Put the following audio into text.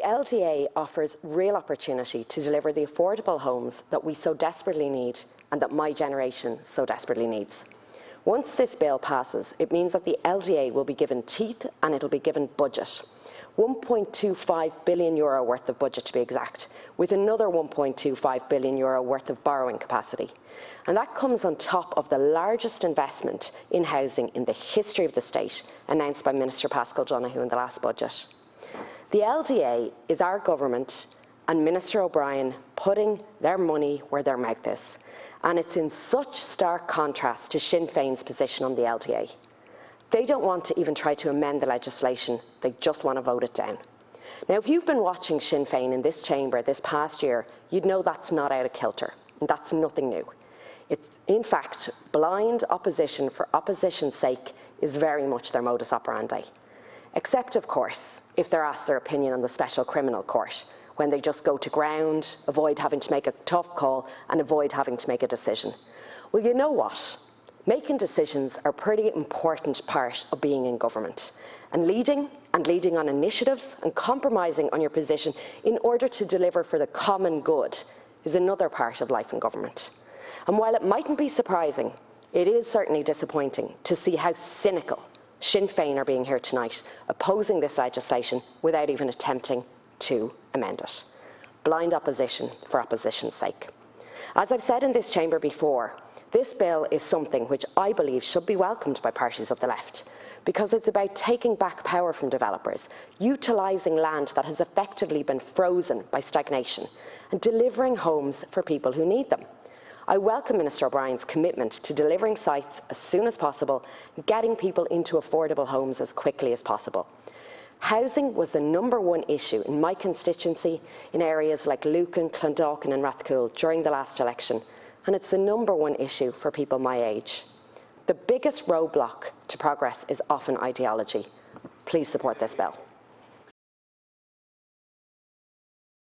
The LDA offers real opportunity to deliver the affordable homes that we so desperately need and that my generation so desperately needs. Once this bill passes, it means that the LDA will be given teeth and it will be given budget. €1.25 billion worth of budget to be exact, with another €1.25 billion worth of borrowing capacity. And that comes on top of the largest investment in housing in the history of the state, announced by Minister Paschal Donohoe in the last budget. The LDA is our government and Minister O'Brien putting their money where their mouth is. And it's in such stark contrast to Sinn Féin's position on the LDA. They don't want to even try to amend the legislation, they just want to vote it down. Now, if you've been watching Sinn Féin in this chamber this past year, you'd know that's not out of kilter, and that's nothing new. It's, in fact, blind opposition for opposition's sake is very much their modus operandi. Except, of course, if they're asked their opinion on the Special Criminal Court, when they just go to ground, avoid having to make a tough call, and avoid having to make a decision. Well, you know what? Making decisions are a pretty important part of being in government. And leading on initiatives and compromising on your position in order to deliver for the common good is another part of life in government. And while it mightn't be surprising, it is certainly disappointing to see how cynical Sinn Féin are being here tonight, opposing this legislation without even attempting to amend it. Blind opposition for opposition's sake. As I've said in this chamber before, this bill is something which I believe should be welcomed by parties of the left, because it's about taking back power from developers, utilising land that has effectively been frozen by stagnation, and delivering homes for people who need them. I welcome Minister O'Brien's commitment to delivering sites as soon as possible and getting people into affordable homes as quickly as possible. Housing was the #1 issue in my constituency in areas like Lucan, Clondalkin and Rathcoole during the last election, and it's the #1 issue for people my age. The biggest roadblock to progress is often ideology. Please support this bill.